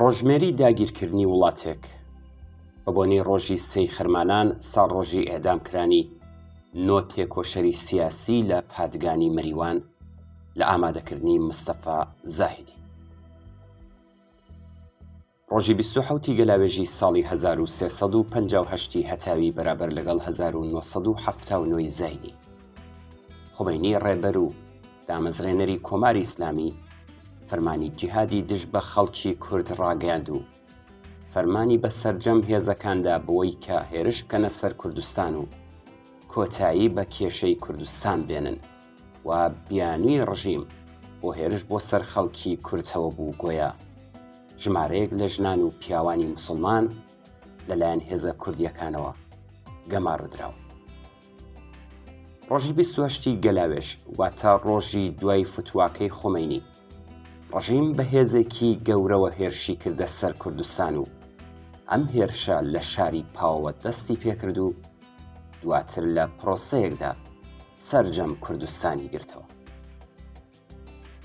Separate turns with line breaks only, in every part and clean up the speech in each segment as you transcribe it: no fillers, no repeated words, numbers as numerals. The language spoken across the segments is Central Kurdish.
ڕۆژمێری داگیرکردنی وڵاتێک بە بۆنەی ڕۆژی سێی خرمانان ساڵ ڕۆژی ئێعدامکرانی ٩ تێکۆشەری سیاسی لە پادگانی مەریوان لە ئامادەکردنی مستەفا زاهیدی. ڕۆژی 27 گەلاوێژی ساڵی 1358 هەتاوی بەرابەر لەگەڵ 1979 زاینی، خومەینی ڕێبەر و دامەزرێنەری کۆماری ئیسلامی فەرمانی جیهادی دژ بە خەڵکی کورد ڕاگەیاند و فەرمانی بە سەرجەم هێزەکاندا بەوەی کە هێرش بکەنە سەر کوردستان و کۆتایی بە کێشەی کوردستان بێنن و بیانووی ڕژیم بۆ هێرش بۆ سەر خەڵکی کوردەوە بوو. گۆیا ژمارەیەک لە ژنان و پیاوانی موسڵمان لەلایەن هێزە کوردیەکانەوە گەماڕدراوە. ڕۆژی 28 گەلاوێژ واتە ڕۆژی دوای فتواکەی خومەینی، ڕژیم بە هێزێکی گەورەوە هێرشی کردە سەر کوردستان و ئەم هێرشە لە شاری پاوەوە دەستی پێکرد و دواتر لە پرۆسەیەکدا سەرجەم کوردستانی گرتەوە.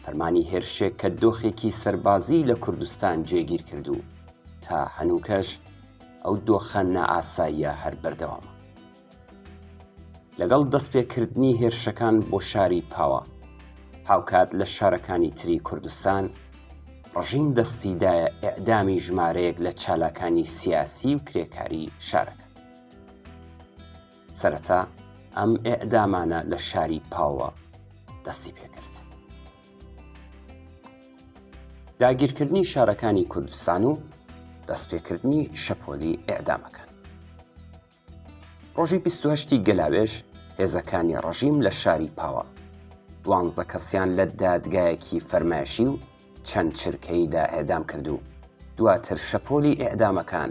فەرمانی هێرشێک کە دۆخێکی سەربازی لە کوردستان جێگیر کرد و تا هەنووکەش ئەو دۆخە نائاساییە هەر بەردەوامە. لەگەڵ دەستپێکردنی هێرشەکان بۆ شاری پاوە هاوکات لە شارەکانی تری کوردستان، ڕژیم دەستیدایە ئێعدامی ژمارەیەک لە چالاکانی سیاسی و کرێکاری شارەکە. سەرەتا ئەم ئێعدامانە لە شاری پاوە دەستی پێکرد. داگیرکردنی شارەکانی کوردستان و دەستپێکردنی شەپۆلی ئێعدامەکان. ڕۆژی 28 گەلاوێژ هێزەکانی ڕژیم لە شاری پاوە 12 کەسیان لە دادگایەکی فەرمایشی و چەند چرکەیدا ئێعدام کرد و دواتر شەپۆلی ئێعدامەکان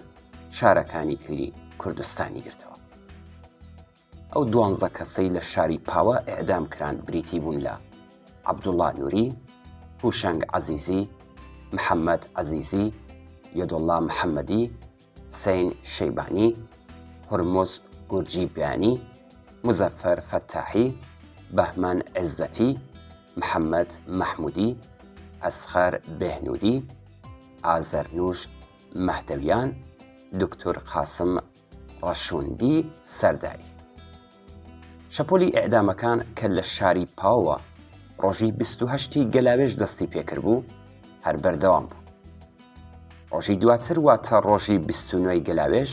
شارەکانی تری کوردستانی گرتەوە. ئەو 12 کەسەی لە شاری پاوە ئێعدام کران بریتی بوون لە عەبدوڵڵا نووری، هوشەنگ عەزیزی، محەممەد عەزیزی، یەدوڵڵا محەممەدی، حسەین شەیبانی، هورموز گورجیبیانی، مزەفەر فەتاحی، بەهمەن عیززەتی، محەممەد مەحموودی، ئەسخەر بێهنوودی، ئازەرنووش مەهدەویان، دکتۆر قاسم ڕەشووندی سەرداری. شەپۆلی ئێعدامەکان کە لە شاری پاوە ڕۆژی 28 گەلاوێژ دەستی پێکرد بوو هەر بەردەوام بوو. ڕۆژی دواتر واتە ڕۆژی 29 گەلاوێژ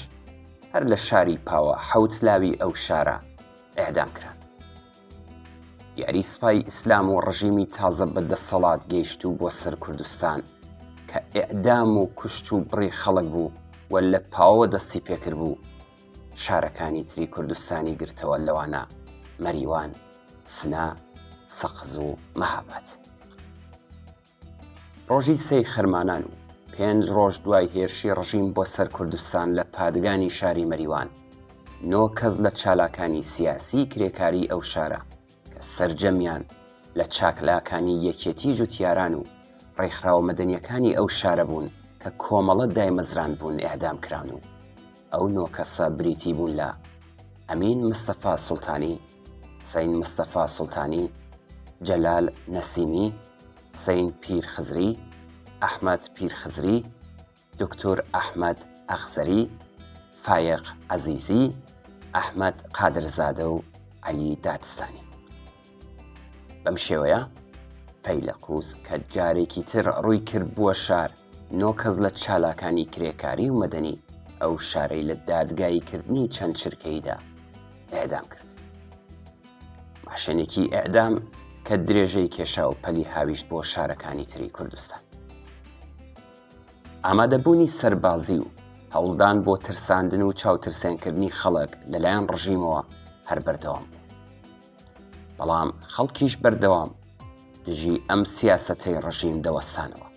هەر لە شاری پاوە 7 لاوی ئەو شارە ئێعدام کران. یاری سوپای ئیسلام و ڕژیمی تازە بەدەسەڵات گەیشت و بۆ سەر کوردستان کە ئێعدام و کوشت و بڕی خەڵک بوو و لە پاوە دەستی پێکرد بوو شارەکانی تری کوردستانی گرتەوە، لەوانە مەریوان، سنا، سەقز و مەهاباد. ڕۆژی سێی خرمانان و 5 ڕۆژ دوای هێرشی ڕژیم بۆ سەر کوردستان لە پادگانی شاری مەریوان 9 کەس لە چالاکانی سیاسی کرێکاری ئەو شارە کە سەرجەمیان لە چاکلاکانی یەکێتی جوتیاران و ڕێکخراوە مەدەنیەکانی ئەو شارە بوون کە کۆمەڵە دایمەزران بوون ئێعدام کران و ئەو 9 کەسە بریتی بوون لە ئەمین مستەفا سوڵتانی، حسەین مستەفا سوڵتانی، جەلال نەسیمی، حسەین پیرخزری، ئەحمەد پیرخزری، دکتۆر ئەحمەد ئەخزەری، فایق عەزیزی، ئەحمەد قادرزادە و عەلی دادستانی. بەم شێوەیە فەیلەقوز کە جارێکی تر ڕووی کرد بووە شار 9 کەس لە چالاکانی کرێکاری و مەدەنی ئەو شارەی لە دادگاییکردنی چەند چرکەیدا ئێعدام کرد. ماشێنێکی ئێعدام کە درێژەی کێشا و پەلی هاویشت بۆ شارەکانی تری کوردستان. ئامادەبوونی سەربازی و هەوڵدان بۆ ترساندن و چاوترسێنکردنی خەڵک لەلایەن ڕژیمەوە هەر بەردەوام بوو. بەڵام خەڵکیش بەردەوام دژی ئەم سیاسەتەی ڕژیم دەوەسانەوە.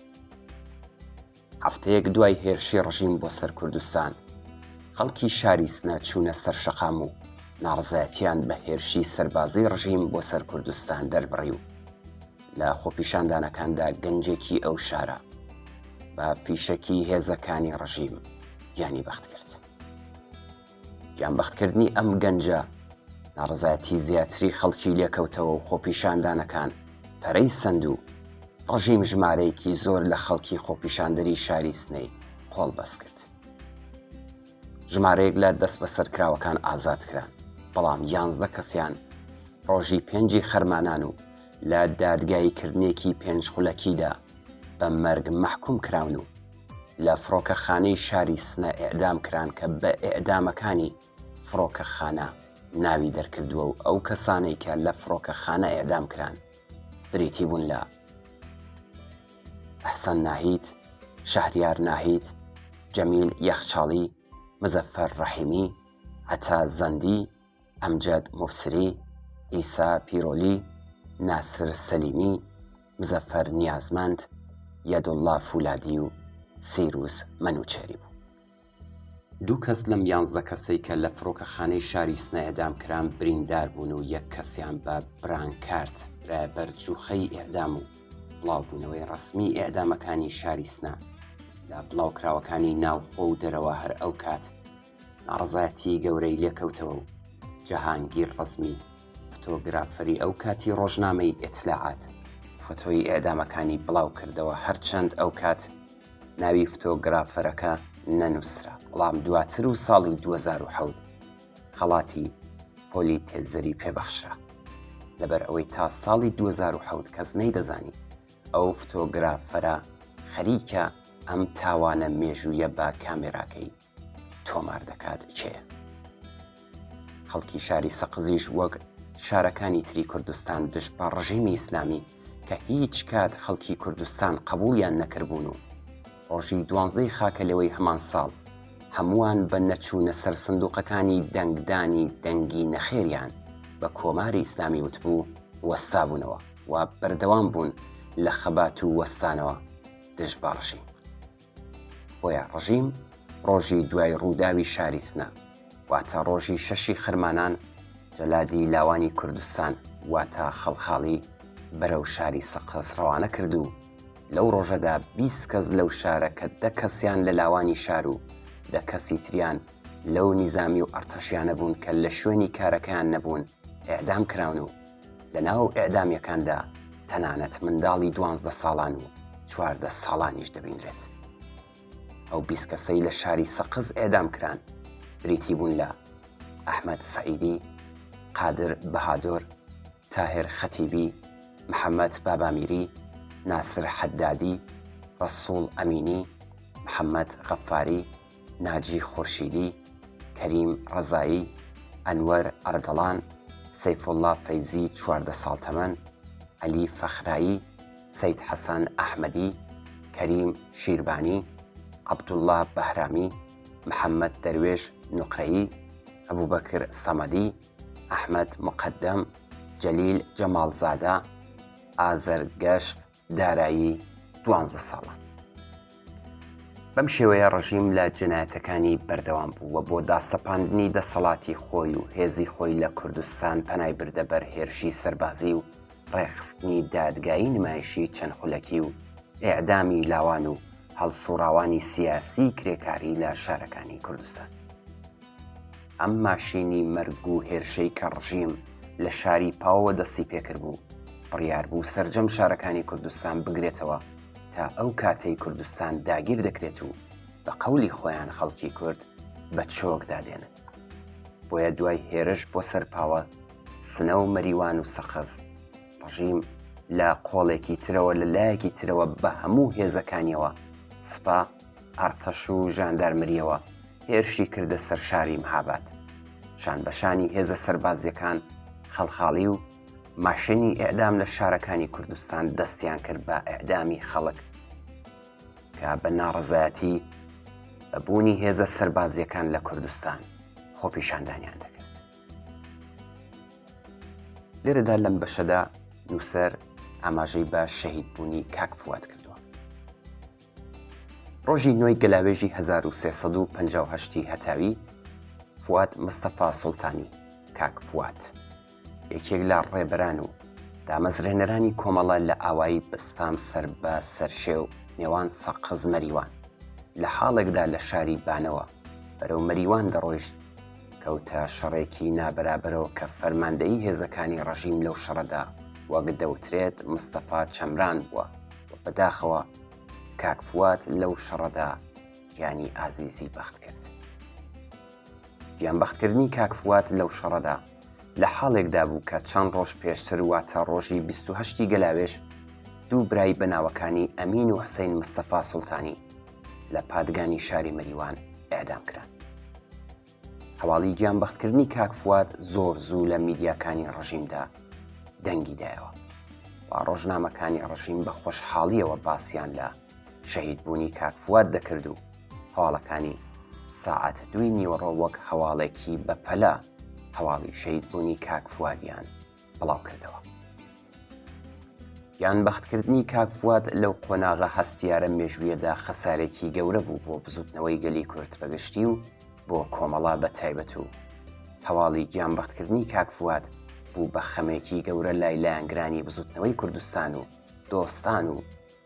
هەفتەیەک دوای هێرشی ڕژیم بۆ سەر کوردستان، خەڵکی شاری سنە چوونە سەر شەقام و ناڕزایەتیان بە هێرشی سەربازی ڕژیم بۆ سەر کوردستان دەربڕی و لە خۆپیشاندانەکاندا گەنجێکی ئەو شارە بە فیشەکی هێزەکانی ڕژیم گیانی بەخت کرد. گیانبەختکردنی ئەم گەنجە ناڕزایەتی زیاتری خەڵکی لێکەوتەوە و خۆپیشاندانەکان پەرەی سند و ڕژیم ژمارەیەکی زۆر لە خەڵکی خۆپیشاندەری شاری سنەی قۆڵ بەست کرد. ژمارەیەک لە دەست بەسەرکراوەکان ئازاد کران، بەڵام 11 کەسیان ڕۆژی 5 خەرمانان و لە دادگاییکردنێکی 5 خولەکیدا بە مەرگ مەحکوم کراون و لە فڕۆکەخانەی شاری سنە ئێعدام کران کە بە ئێعدامەکانی فڕۆکەخانە ناوی دەرکردووە و ئەو کەسانەی کە لە فڕۆکەخانە ئێعدام کران بریتی بوون لە ئەحسەن ناهید، شەهریار ناهید، جەمیل یەخچاڵی، مزەفەر ڕەحیمی، عەتا زەندی، ئەمجەد موبسری، ئیسا پیرۆلی، ناسر سەلیمی، مزەفەر نیازمەند، یەدوڵڵا فولادی و سیروس مەنوچێری بوو. دوو کەس لەم 11 کەسەی کە لە فڕۆکەخانەی شاری سنە ئێعدام کران بریندار بوون و یەک کەسیان بە برانکارت ڕێبەر جوخەی ئێعدام و بڵاوبوونەوەی ڕەسمی ئێعدامەکانی شاری سنە لە بڵاوکراوەکانی ناوخۆ و دەرەوە هەر ئەو کات ناڕزایەتی گەورەی لێکەوتەوە و جەهانگیر ڕەزمی فتۆگرافەری ئەو کاتی ڕۆژنامەی ئیتلاعات فۆتۆی ئێعدامەکانی بڵاو کردەوە، هەرچەند ئەو کات ناوی فتۆگرافەرەکە نەنووسرا، بەڵام دواتر و ساڵی 2007 خەڵاتی پۆلی تێزەری پێبەخشرا. لەبەر ئەوەی تا ساڵی 2007 کەس نەیدەزانی ئەو فتۆگرافەرە خەریکە ئەم تاوانە مێژوویە بە کامێراکەی تۆمار دەکات چێە. خەڵکی شاری سەقزیش وەک شارەکانی تری کوردستان دژ بە ڕژیمی ئیسلامی کە هیچ کات خەڵکی کوردستان قبولیان نەکردبوون و ڕۆژی 12 خاکەلەوەی هەمان ساڵ هەمووان بە نەچوونە سەر سندوقەکانی دەنگدانی دەنگی نەخێریان بە کۆماری ئیسلامی وتبوو وەستابوونەوە و بەردەوام بوون لە خەبات و وەستانەوە دژ بە ڕژیم. بۆیە ڕژیم ڕۆژی دوای ڕووداوی شاری سنە واتە ڕۆژی 6 خەرمانان جەلادی لاوانی کوردستان واتە خەڵخاڵی بەرەو شاری سەقز ڕەوانە کرد و لەو ڕۆژەدا 20 کەس لەو شارە کە 10 کەسیان لە لاوانی شار و 10 کەسی تریان لەو نیزامی و ئەرتەشیانە بوون کە لە شوێنی کارەکەیان نەبوون ئێعدام کراون و لە ناو ئێعدامیەکاندا تەنانەت منداڵی 12 ساڵان و 14 ساڵانیش دەبینرێت. ئەو 20 کەسەی لە شاری سەقز ئێعدام کران بریتی بوون لە ئەحمەد سەعیدی، قادر بەهادۆر، تاهر خەتیبی، محەممەد بابامیری، ناسر حەدادی، ڕەسوڵ ئەمینی، محەممەد غەفاری، ناجی خورشیدی، کەریم ڕەزایی، ئەنوەر ئەردەڵان، سەیفوڵڵا فەیزی 14 ساڵ تەمەن، عەلی فەخرایی، سەید حەسەن ئەحمەدی، کەریم شیربانی، عەبدوڵڵا بەهرامی، محەممەد دەروێش نوقرەیی، ئەبوبەکر سەمەدی، ئەحمەد مقەدەم، جەلیل جەماڵزادە، ئازەر گەشت دارایی 12 ساڵە. بەم شێوەیە ڕژیم لە جنایەتەکانی بەردەوام بوو و بۆ داسەپاندنی دەسەڵاتی خۆی و هێزی خۆی لە کوردستان پەنای بردە بەر هێرشی سەربازی و ڕێخستنی دادگایی نمایشی چەند خولەکی و ئێعدامی لاوان و هەڵسوڕاوانی سیاسی کرێکاری لە شارەکانی کوردستان. ئەم ماشینی مەرگ و هێرشەی کە ڕژیم لە شاری پاوەوە دەستی پێکرد بوو بڕیار بوو سەرجەم شارەکانی کوردستان بگرێتەوە تا ئەو کاتەی کوردستان داگیر دەکرێت و بە قەولی خۆیان خەڵکی کورد بە چۆک دادێنن. بۆیە دوای هێرش بۆ سەرپاوە سنە و مەریوان و سەقز ڕژیم لە قۆڵێکی ترەوە لە لایەکی ترەوە بە هەموو هێزەکانیەوە سپا، ئەرتەش و ژاندارمریەوە هێرشی کردە سەر شاری مەهاباد. شان بەشانی هێزە سەربازیەکان خەڵخاڵی و ماشێنی ئێعدام لە شارەکانی کوردستان دەستیان کرد بە ئێعدامی خەڵک کە بە ناڕەزایەتی بەبوونی هێزە سەربازیەکان لە کوردستان خۆپیشاندانیان دەکرد. لێرەدا لەم بەشەدا نووسەر ئاماژەی بە شەهیدبوونی کاک فواد کردووە. ڕۆژی 9 گەلاوێژی 1358 هەتاوی فواد مستەفا سوڵتانی کاک فواد یەکێک لە ڕێبەران و دامەزرێنەرانی کۆمەڵە لە ئاوایی بەستام سەر بە سەرشێو نێوان سەقز مەریوان لە حاڵێکدا لە شاری بانەوە بەرەو مەریوان دەڕۆیشت کەوتە شەڕێکی نابەرابەرەوە کە فەرماندەیی هێزەکانی ڕژیم لەو شەڕەدا وەک دەوترێت مستەفا چەمران بووە بەداخەوە کاک فواد لەو شەڕەدا گیانی ئازیزی بەخت کرد. گیان بەختکردنی کاک فواد لەو شەڕەدا لە حاڵێکدا بوو کە چەند ڕۆژ پێشتر واتە ڕۆژی 28 گەلاوێژ دوو برای بەناوەکانی ئەمین و حسەین مستەفا سوڵتانی لە پادگانی شاری مەریوان ئێعدام کران. هەواڵی گیان بەختکردنی کاک فواد زۆر زوو لە میدیاکانی ڕژیمدا دەنگی دایەوە و ڕۆژنامەکانی ڕژیم بە خۆشحاڵیەوە باسییان لە شەهیدبوونی کاک فواد دەکرد و هەواڵەکانی ساعەت 2 نیوەڕۆ وەک هەواڵێکی بەپەلە هەواڵی شەهیدبوونی کاک فوادیان بڵاو کردەوە. گیان بەختکردنی کاک فواد لەو قۆناغە هەستیارە مێژوویەدا خەسارێکی گەورە بوو بۆ بزوتنەوەی گەلی کورد بەگشتی و بۆ کۆمەڵا بە تایبەت و هەواڵی گیان بەختکردنی کاک فواد بوو بە خەمێکی گەورە لای لایەنگرانی بزوتنەوەی کوردستان و دۆستان و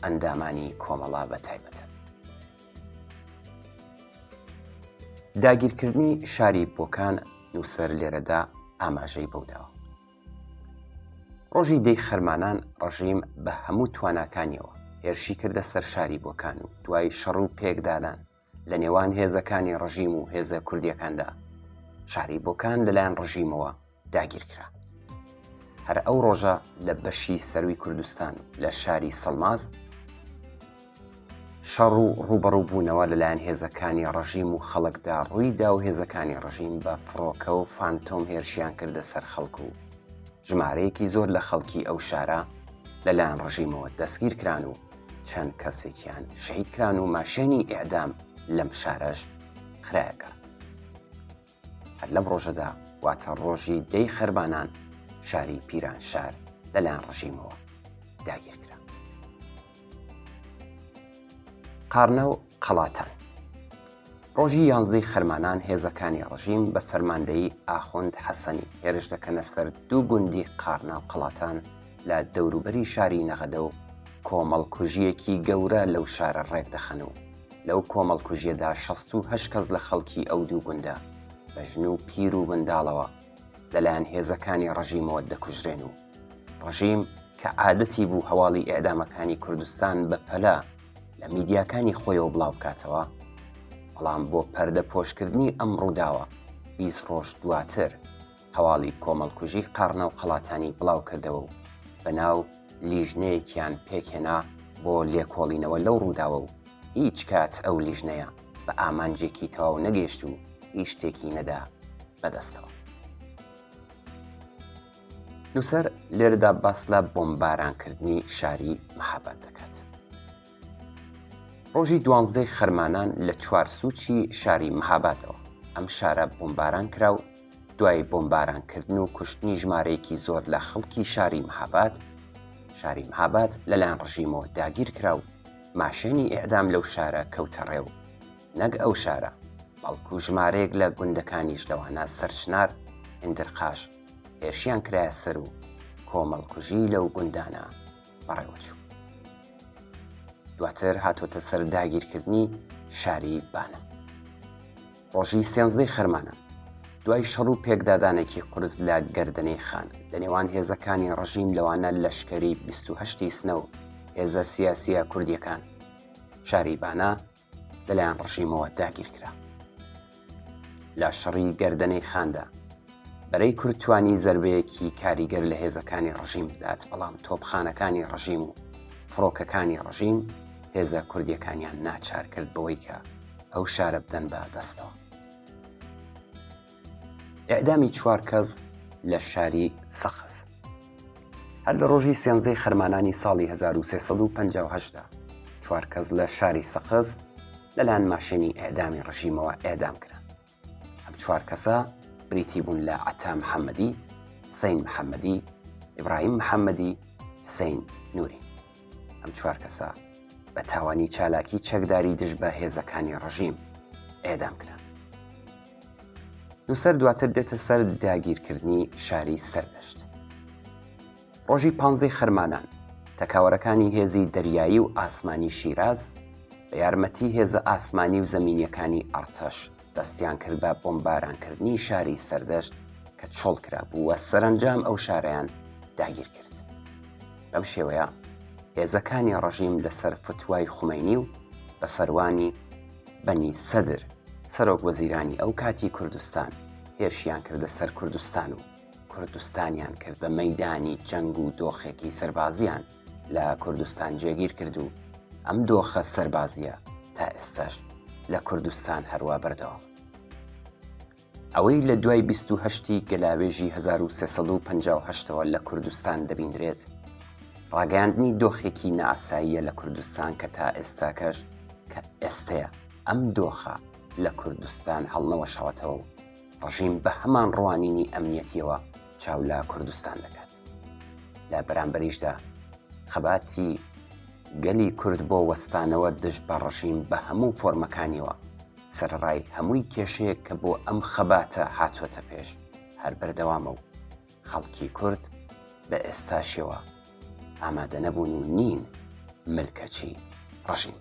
ئەندامانی کۆمەڵا بە تایبەتە. داگیرکردنی شاری بۆکان نووسەر لێرەدا ئاماژەی بەوداوە. ڕۆژی 10 خەرمانان ڕژیم بە هەموو تواناکانیەوە هێرشی کردە سەر شاری بۆکان و دوای شەڕ و پێکدادان لە نێوان هێزەکانی ڕژیم و هێزە کوردیەکاندا شاری بۆکان لەلایەن ڕژیمەوە داگیرکرا. هەر ئەو ڕۆژە لە بەشی سەروی کوردستان و لە شاری سەڵماز شەڕ و ڕوبەڕووبوونەوە لەلایەن هێزەکانی ڕژیم و خەڵکدا ڕوویدا و هێزەکانی ڕژیم بە فڕۆکە و فانتۆم هێرشیان کردە سەر خەڵک و ژمارەیەکی زۆر لە خەڵکی ئەو شارە لەلایەن ڕژیمەوە دەستگیر کران و چەند کەسێکیان شەهید کران و ماشێنی ئێعدام لەم شارەش خرایەکە. هەر لەم ڕۆژەدا واتە ڕۆژی 10 خەرمانان شاری پیرانشار لەلایەن ڕژیمەوە داگیرکرا. قارنە و قەڵاتان ڕۆژی 11 خەرمانان هێزەکانی ڕژیم بە فەرماندەیی ئاخوند حەسەنی هێرش دەکەنە سەر 2 گوندی قارنە و قەڵاتان لە دەوروبەری شاری نەغەدە و کۆمەڵکوژیەکی گەورە لەو شارە ڕێک دەخەن و لەو کۆمەڵکوژیەدا 68 کەس لە خەڵکی ئەو 2 گوندە بە ژن و پیر و منداڵەوە لەلایەن هێزەکانی ڕژیمەوە دەکوژرێن و ڕژیم کە عادەتی بوو هەواڵی ئێعدامەکانی کوردستان بە پەلە لە میدیاکانی خۆیەوە بڵاو بکاتەوە، بەڵام بۆ پەردە پۆشکردنی ئەم ڕووداوە 20 ڕۆژ دواتر هەواڵی کۆمەڵکوژی قارنە و قەڵاتانی بڵاو کردەوە و بەناو لیژنەیەکیان پێکهێنا بۆ لێکۆڵینەوە لەو ڕووداوە و هیچ کات ئەو لیژنەیە بە ئامانجێکی تەواو نەگەیشت و هیچ شتێکی نەدا بەدەستەوە. نووسەر لێرەدا باس لە بۆمبارانکردنی شاری مەهاباد دەکات. ڕۆژی 12 خەرمانان لە چوارسوچی شاری مەهابادەوە ئەم شارە بۆمباران کرا و دوای بۆمبارانکردن و کوشتنی ژمارەیەکی زۆر لە خەڵکی شاری مەهاباد لەلایەن ڕژیمەوە داگیر کرا و ماشێنی ئێعدام لەو شارە کەوتە ڕێو. نەک ئەو شارە بەڵکو ژمارەیەک لە گوندەکانیش لەوانە سەرشنار هێندرقاش هێرشیان کرایە سەر و کۆمەڵکوژی لەو گوندانە بەڕێوەچوو. دواتر هاتۆتە سەر داگیرکردنی شاری بانە. ڕۆژی 13 خەرمانە دوای شەڕ و پێکدادانێکی قورس لە گەردەنەی خان لە نێوان هێزەکانی ڕژیم لەوانە لەشکری 28 سنە و هێزە سیاسیە کوردیەکان شاری بانە لەلایەن ڕژیمەوە داگیرکرا. لە شەڕی گەردەنەی خاندا بەرەی کورتوانی زەربەیەکی کاریگەر لە هێزەکانی ڕژیم بدات، بەڵام تۆپخانەکانی ڕژیم و فڕۆکەکانی ڕژیم هێزە کوردیەکانیان ناچار کرد بەوەی کە ئەو شارە بدەن بە دەستەوە. ئێعدامی 4 کەس لە شاری سەخس. هەر لە ڕۆژی 13 خەرمانانی ساڵی 1358دا 4 کەس لە شاری سەخس لەلایەن ماشێنی ئێعدامی ڕژیمەوە ئێعدام کران. ئەم 4 کەسە بریتی بوون لە عەتا محەممەدی، حسەین محەممەدی، ئیبراهیم محەممەدی، حسەین نووری. ئەم 4 کەسە بە تاوانی چالاکی چەکداری دژ بە هێزەکانی ڕژیم ئێعدام کران. نووسەر دواتر دێتە سەر داگیرکردنی شاری سەردەشت. ڕۆژی 15 خەرمانان تەکاوەرەکانی هێزی دەریایی و ئاسمانی شیراز بە یارمەتی هێزە ئاسمانی و زەمینیەکانی ئەرتەش دەستیان کرد بە بۆمبارانکردنی شاری سەردەشت کە چۆڵ کرا بوو و سەرنجام ئەو شارەیان داگیر کرد. بەم شێوەیە هێزەکانی ڕەژیم لەسەر فتوای خومەینی و بە فەروانی بەنی سەدر سەرۆک وەزیرانی ئەو کاتی کوردستان هێرشیان کردە سەر کوردستان و کوردستانیان کرد بە مەیدانی جەنگ و دۆخێکی سەربازیان لە کوردستان جێگیر کرد و ئەم دۆخە سەربازیە تا ئێستاش لە کوردستان هەروە بەردەوام. ئەوەی لە دوای 28 گەلاوێژی 1358ەوە لە کوردستان دەبیندرێت ڕاگەاندنی دۆخێکی نائاساییە لە کوردستان کە تا ئێستاکەش کە ئێستەیە ئەم دۆخە لە کوردستان هەڵنەوەشەوەتەوە و ڕژیم بە هەمان ڕوانینی ئەمنیەتیەوە چاو لە کوردستان دەکات. لە بەرامبەریشدا خەباتی گەلی کورد بۆ وەستانەوە دژ بە ڕژیم بە هەموو فۆرمەکانیەوە سەرڕای هەمووی کێشەیەک کە بۆ ئەم خەباتە هاتووەتە پێش هەر بەردەوامە و خەڵکی کورد بە ئێستاشەوە ئامادە نەبوون و نین ملکەچی ڕژیم.